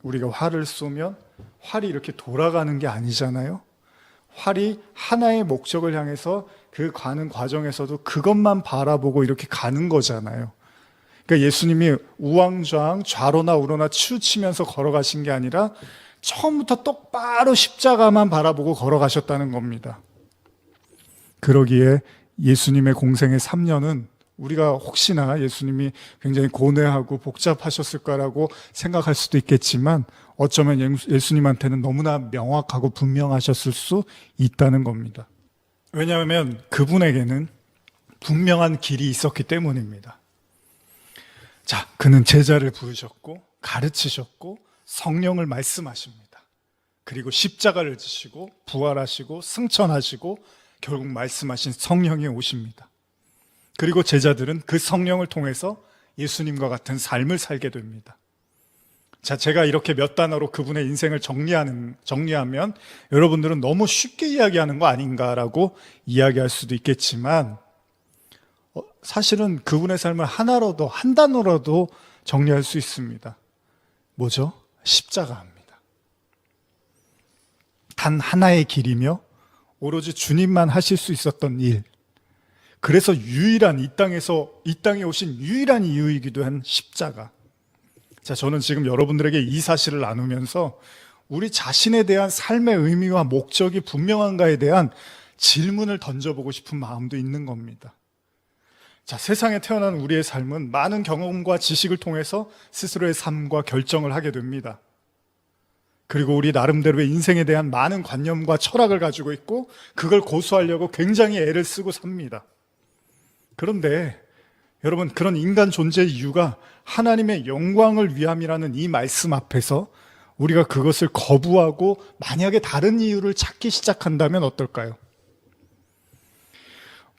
우리가 활을 쏘면 활이 이렇게 돌아가는 게 아니잖아요. 활이 하나의 목적을 향해서 그 가는 과정에서도 그것만 바라보고 이렇게 가는 거잖아요. 그러니까 예수님이 우왕좌왕 좌로나 우로나 치우치면서 걸어가신 게 아니라 처음부터 똑바로 십자가만 바라보고 걸어가셨다는 겁니다. 그러기에 예수님의 공생의 3년은 우리가 혹시나 예수님이 굉장히 고뇌하고 복잡하셨을 거라고 생각할 수도 있겠지만 어쩌면 예수님한테는 너무나 명확하고 분명하셨을 수 있다는 겁니다. 왜냐하면 그분에게는 분명한 길이 있었기 때문입니다. 자, 그는 제자를 부르셨고 가르치셨고 성령을 말씀하십니다. 그리고 십자가를 지시고 부활하시고 승천하시고 결국 말씀하신 성령이 오십니다. 그리고 제자들은 그 성령을 통해서 예수님과 같은 삶을 살게 됩니다. 자, 제가 이렇게 몇 단어로 그분의 인생을 정리하면 여러분들은 너무 쉽게 이야기하는 거 아닌가라고 이야기할 수도 있겠지만 사실은 그분의 삶을 하나로도 한 단어로도 정리할 수 있습니다. 뭐죠? 십자가입니다. 단 하나의 길이며 오로지 주님만 하실 수 있었던 일, 그래서 유일한 이 땅에 오신 유일한 이유이기도 한 십자가. 자, 저는 지금 여러분들에게 이 사실을 나누면서 우리 자신에 대한 삶의 의미와 목적이 분명한가에 대한 질문을 던져보고 싶은 마음도 있는 겁니다. 자, 세상에 태어난 우리의 삶은 많은 경험과 지식을 통해서 스스로의 삶과 결정을 하게 됩니다. 그리고 우리 나름대로의 인생에 대한 많은 관념과 철학을 가지고 있고 그걸 고수하려고 굉장히 애를 쓰고 삽니다. 그런데 여러분, 그런 인간 존재의 이유가 하나님의 영광을 위함이라는 이 말씀 앞에서 우리가 그것을 거부하고 만약에 다른 이유를 찾기 시작한다면 어떨까요?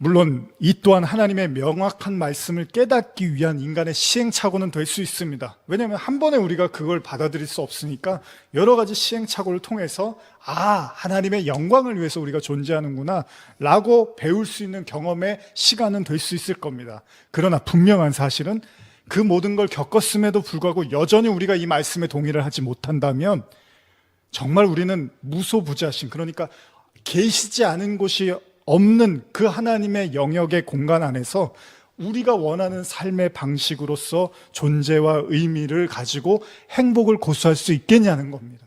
물론 이 또한 하나님의 명확한 말씀을 깨닫기 위한 인간의 시행착오는 될 수 있습니다. 왜냐하면 한 번에 우리가 그걸 받아들일 수 없으니까 여러 가지 시행착오를 통해서 하나님의 영광을 위해서 우리가 존재하는구나 라고 배울 수 있는 경험의 시간은 될 수 있을 겁니다. 그러나 분명한 사실은 그 모든 걸 겪었음에도 불구하고 여전히 우리가 이 말씀에 동의를 하지 못한다면 정말 우리는 무소부자신, 그러니까 계시지 않은 곳이 없는 그 하나님의 영역의 공간 안에서 우리가 원하는 삶의 방식으로서 존재와 의미를 가지고 행복을 고수할 수 있겠냐는 겁니다.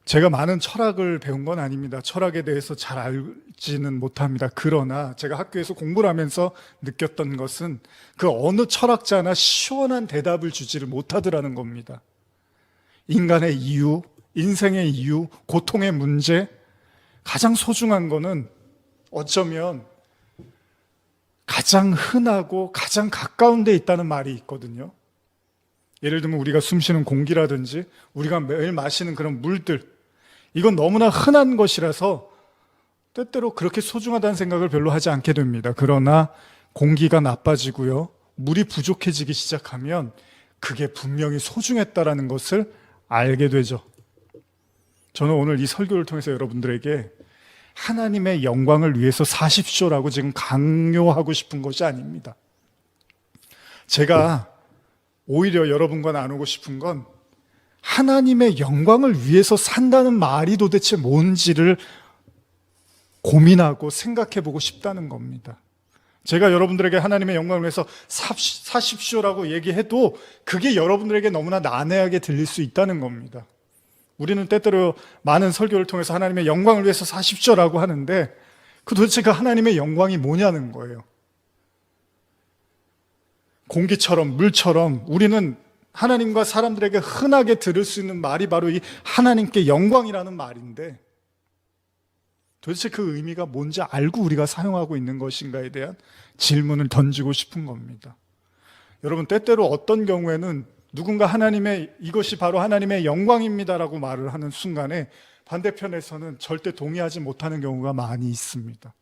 제가 많은 철학을 배운 건 아닙니다. 철학에 대해서 잘 알지는 못합니다. 그러나 제가 학교에서 공부를 하면서 느꼈던 것은 그 어느 철학자나 시원한 대답을 주지를 못하더라는 겁니다. 인간의 이유, 인생의 이유, 고통의 문제, 가장 소중한 거는 어쩌면 가장 흔하고 가장 가까운 데 있다는 말이 있거든요. 예를 들면 우리가 숨쉬는 공기라든지 우리가 매일 마시는 그런 물들, 이건 너무나 흔한 것이라서 때때로 그렇게 소중하다는 생각을 별로 하지 않게 됩니다. 그러나 공기가 나빠지고요, 물이 부족해지기 시작하면 그게 분명히 소중했다라는 것을 알게 되죠. 저는 오늘 이 설교를 통해서 여러분들에게 하나님의 영광을 위해서 사십시오라고 지금 강요하고 싶은 것이 아닙니다. 제가 오히려 여러분과 나누고 싶은 건 하나님의 영광을 위해서 산다는 말이 도대체 뭔지를 고민하고 생각해 보고 싶다는 겁니다. 제가 여러분들에게 하나님의 영광을 위해서 사십시오라고 얘기해도 그게 여러분들에게 너무나 난해하게 들릴 수 있다는 겁니다. 우리는 때때로 많은 설교를 통해서 하나님의 영광을 위해서 사십시오라고 하는데 도대체 그 하나님의 영광이 뭐냐는 거예요. 공기처럼 물처럼 우리는 하나님과 사람들에게 흔하게 들을 수 있는 말이 바로 이 하나님께 영광이라는 말인데 도대체 그 의미가 뭔지 알고 우리가 사용하고 있는 것인가에 대한 질문을 던지고 싶은 겁니다. 여러분, 때때로 어떤 경우에는 누군가 이것이 바로 하나님의 영광입니다라고 말을 하는 순간에 반대편에서는 절대 동의하지 못하는 경우가 많이 있습니다.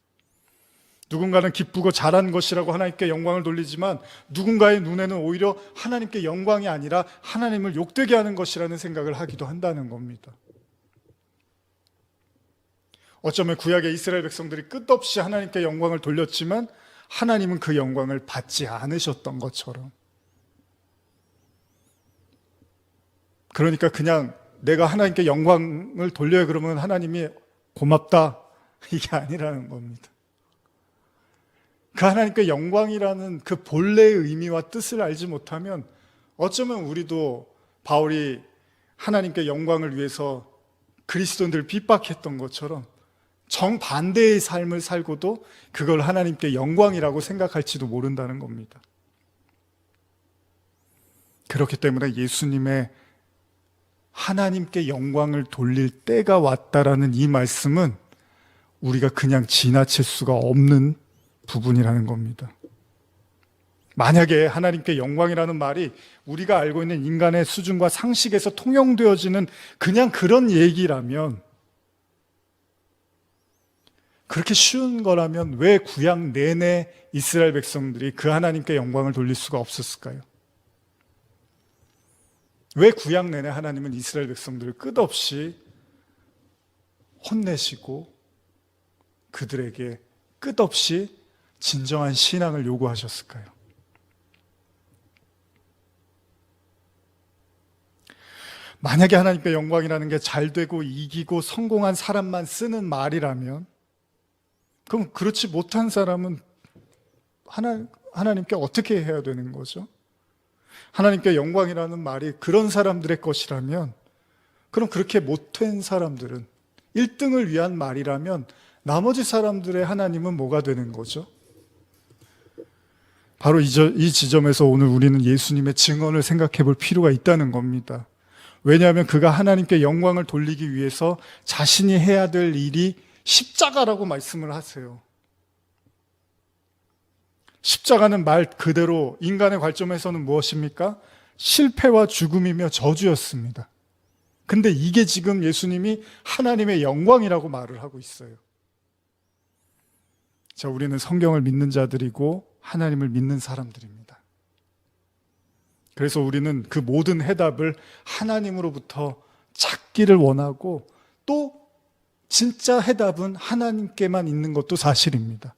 누군가는 기쁘고 잘한 것이라고 하나님께 영광을 돌리지만 누군가의 눈에는 오히려 하나님께 영광이 아니라 하나님을 욕되게 하는 것이라는 생각을 하기도 한다는 겁니다. 어쩌면 구약의 이스라엘 백성들이 끝없이 하나님께 영광을 돌렸지만 하나님은 그 영광을 받지 않으셨던 것처럼 그러니까 그냥 내가 하나님께 영광을 돌려요 그러면 하나님이 고맙다 이게 아니라는 겁니다. 그 하나님께 영광이라는 그 본래의 의미와 뜻을 알지 못하면 어쩌면 우리도 바울이 하나님께 영광을 위해서 그리스도인들을 핍박했던 것처럼 정반대의 삶을 살고도 그걸 하나님께 영광이라고 생각할지도 모른다는 겁니다. 그렇기 때문에 예수님의 하나님께 영광을 돌릴 때가 왔다라는 이 말씀은 우리가 그냥 지나칠 수가 없는 부분이라는 겁니다. 만약에 하나님께 영광이라는 말이 우리가 알고 있는 인간의 수준과 상식에서 통용되어지는 그냥 그런 얘기라면, 그렇게 쉬운 거라면 왜 구약 내내 이스라엘 백성들이 그 하나님께 영광을 돌릴 수가 없었을까요? 왜 구약 내내 하나님은 이스라엘 백성들을 끝없이 혼내시고 그들에게 끝없이 진정한 신앙을 요구하셨을까요? 만약에 하나님께 영광이라는 게 잘되고 이기고 성공한 사람만 쓰는 말이라면, 그럼 그렇지 못한 사람은 하나님께 어떻게 해야 되는 거죠? 하나님께 영광이라는 말이 그런 사람들의 것이라면, 그럼 그렇게 못된 사람들은 1등을 위한 말이라면 나머지 사람들의 하나님은 뭐가 되는 거죠? 바로 이 지점에서 오늘 우리는 예수님의 증언을 생각해 볼 필요가 있다는 겁니다. 왜냐하면 그가 하나님께 영광을 돌리기 위해서 자신이 해야 될 일이 십자가라고 말씀을 하세요. 십자가는 말 그대로 인간의 관점에서는 무엇입니까? 실패와 죽음이며 저주였습니다. 근데 이게 지금 예수님이 하나님의 영광이라고 말을 하고 있어요. 자, 우리는 성경을 믿는 자들이고 하나님을 믿는 사람들입니다. 그래서 우리는 그 모든 해답을 하나님으로부터 찾기를 원하고, 또 진짜 해답은 하나님께만 있는 것도 사실입니다.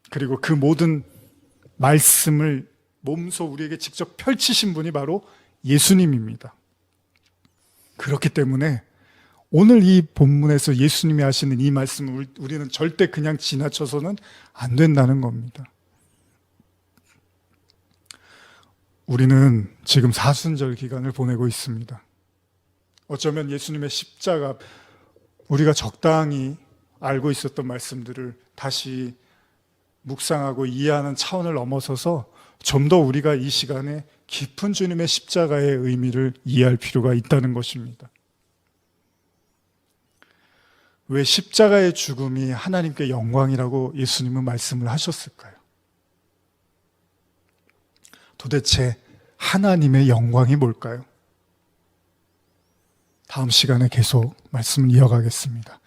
그리고 그 모든 말씀을 몸소 우리에게 직접 펼치신 분이 바로 예수님입니다. 그렇기 때문에 오늘 이 본문에서 예수님이 하시는 이 말씀을 우리는 절대 그냥 지나쳐서는 안 된다는 겁니다. 우리는 지금 사순절 기간을 보내고 있습니다. 어쩌면 예수님의 십자가, 우리가 적당히 알고 있었던 말씀들을 다시 묵상하고 이해하는 차원을 넘어서서 좀 더 우리가 이 시간에 깊은 주님의 십자가의 의미를 이해할 필요가 있다는 것입니다. 왜 십자가의 죽음이 하나님께 영광이라고 예수님은 말씀을 하셨을까요? 도대체 하나님의 영광이 뭘까요? 다음 시간에 계속 말씀을 이어가겠습니다.